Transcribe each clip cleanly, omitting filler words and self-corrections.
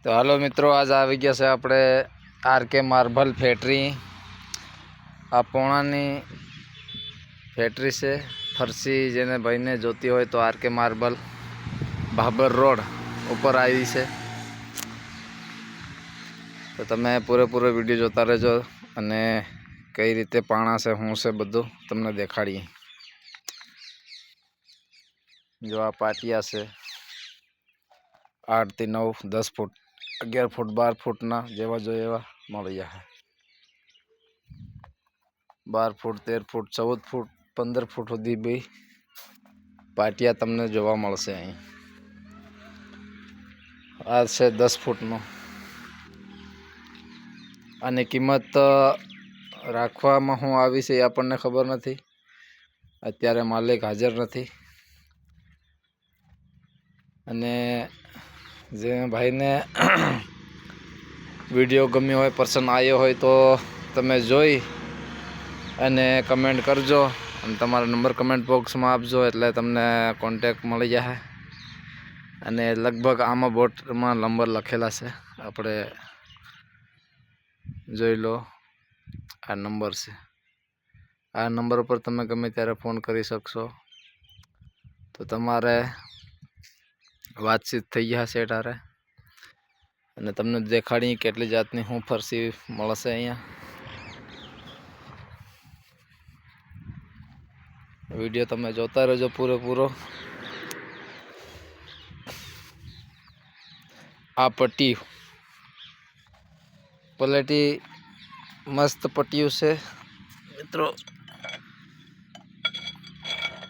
તો હાલો મિત્રો, આજ આવી ગયા છે આપણે આરકે માર્બલ ફેક્ટરી। આ પોણાની ફેક્ટરી છે। ફરસી જેને ભાઈને જોતી હોય તો આરકે માર્બલ ભાબર રોડ ઉપર આવી છે। તો તમે પૂરેપૂરો વિડીયો જોતા રહેજો અને કઈ રીતે પાણા છે શું છે બધું તમને દેખાડીએ। જો આ પાટિયા છે 8 થી 9 10 ફૂટ 11 ફૂટ 12 ફૂટના જેવા જોઈએ એવા મળી જશે। 12 ફૂટ 13 ફૂટ 14 ફૂટ 15 ફૂટ સુધી બી પાટિયા તમને જોવા મળશે। અહીં આ છે 10 ફૂટનો। આની કિંમત રાખવામાં શું આવી છે એ આપણને ખબર નથી। અત્યારે માલિક હાજર નથી અને જે ભાઈને વિડીયો ગમ્યો હોય, પસંદ આવ્યો હોય તો તમે જોઈ અને કમેન્ટ કરજો અને તમારો નંબર કમેન્ટ બોક્સમાં આપજો એટલે તમને કોન્ટેક મળી જશે। અને લગભગ આમાં બોર્ડમાં નંબર લખેલા છે, આપણે જોઈ લો। આ નંબર છે, આ નંબર ઉપર તમે ગમે ત્યારે ફોન કરી શકશો। તો તમારે વાતચીત થઈ જશે તારે અને તમને દેખાડી કેટલી જાતની શું ફરસી મળશે અહીંયા। વિડીયો તમે જોતા રહેજો પૂરેપૂરો। આ પટ્ટી પલેટી મસ્ત પટ્ટીયું છે મિત્રો।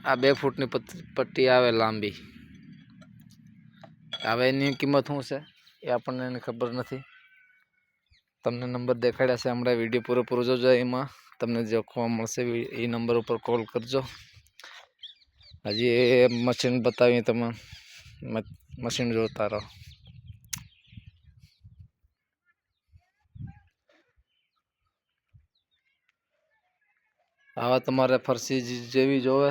આ 2 ફૂટની પટ્ટી આવે લાંબી। હવે એની કિંમત શું છે એ આપણને એની ખબર નથી। તમને નંબર દેખાડ્યા છે, હમણાં વિડીયો પૂરેપૂરો જોજો, એમાં તમને જોખવા મળશે। એ નંબર ઉપર કોલ કરજો। હજી એ મશીન બતાવી, તમે મશીન જોતા રહો। આવા તમારે ફરસી જેવી જોવે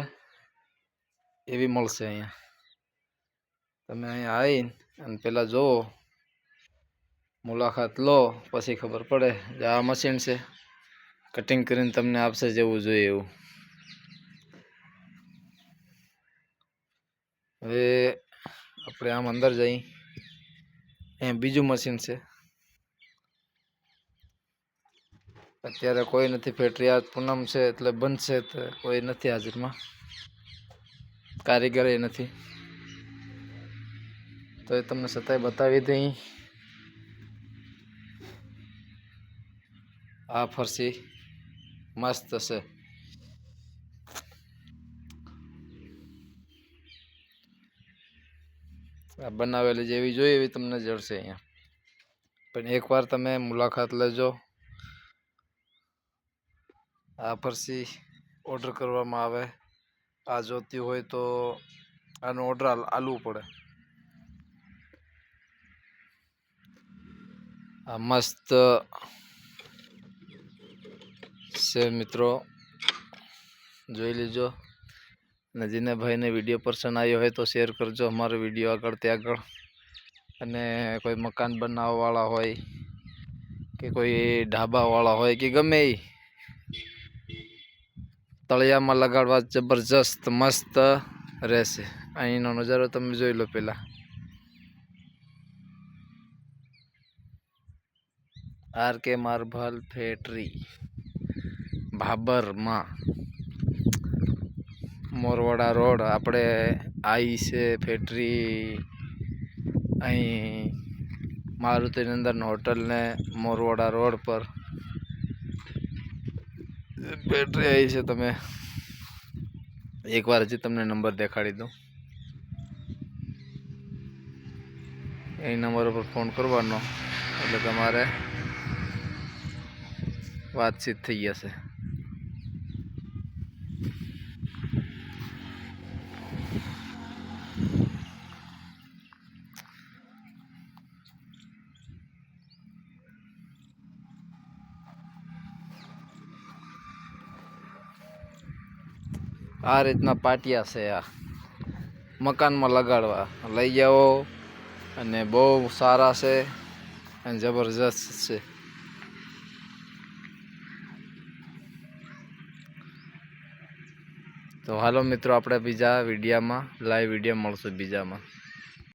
એવી મળશે અહીંયા। તમે અહીંયા આવીને અને પહેલાં જુઓ, મુલાકાત લો, પછી ખબર પડે કે આ મશીન છે, કટિંગ કરીને તમને આપશે જેવું જોઈએ એવું। હવે આપણે આમ અંદર જઈ, અહીંયા બીજું મશીન છે। અત્યારે કોઈ નથી ફેક્ટરી, આજ પૂનમ છે એટલે બંધ છે, તો કોઈ નથી હાજરમાં, કારીગર નથી, તો એ તમને છતાંય બતાવી દઈ। આ ફરસી મસ્ત છે, આ બનાવેલી જેવી જોઈએ એવી તમને જડશે અહીંયા। પણ એકવાર તમે મુલાકાત લેજો। આ ફરસી ઓર્ડર કરવામાં આવે, આ જોતી હોય તો આનો ઓર્ડર આલવું પડે। આ મસ્ત છે મિત્રો, જોઈ લીજો। અને જેને ભાઈને વિડીયો પસંદ આવ્યો હોય તો શેર કરજો અમારો વિડીયો આગળથી આગળ। અને કોઈ મકાન બનાવવાવાળા હોય કે કોઈ ઢાબાવાળા હોય કે ગમે એ તળિયામાં લગાડવા જબરજસ્ત મસ્ત રહેશે। અહીંનો નજારો તમે જોઈ લો પહેલાં। આરકે માર્બલ ફેક્ટરી ભાબરમાં, મોરવાડા રોડ આપણે આવી છે ફેક્ટરી। અહીં મારુતિનંદન હોટલ ને મોરવાડા રોડ પર ફેક્ટરી આવી છે। તમે એકવાર હજી તમને નંબર દેખાડી દઉં, એ નંબર ઉપર ફોન કરવાનો એટલે તમારે વાતચીત થઈ જશે। આ રીતના પાટિયા છે, આ મકાનમાં લગાડવા લઈ જાઓ અને બહુ સારા છે। અને જબરજસ્ત છે. તો હાલો મિત્રો, આપણે બીજા વિડીયામાં લાઈવ વિડીયો મળશું બીજામાં.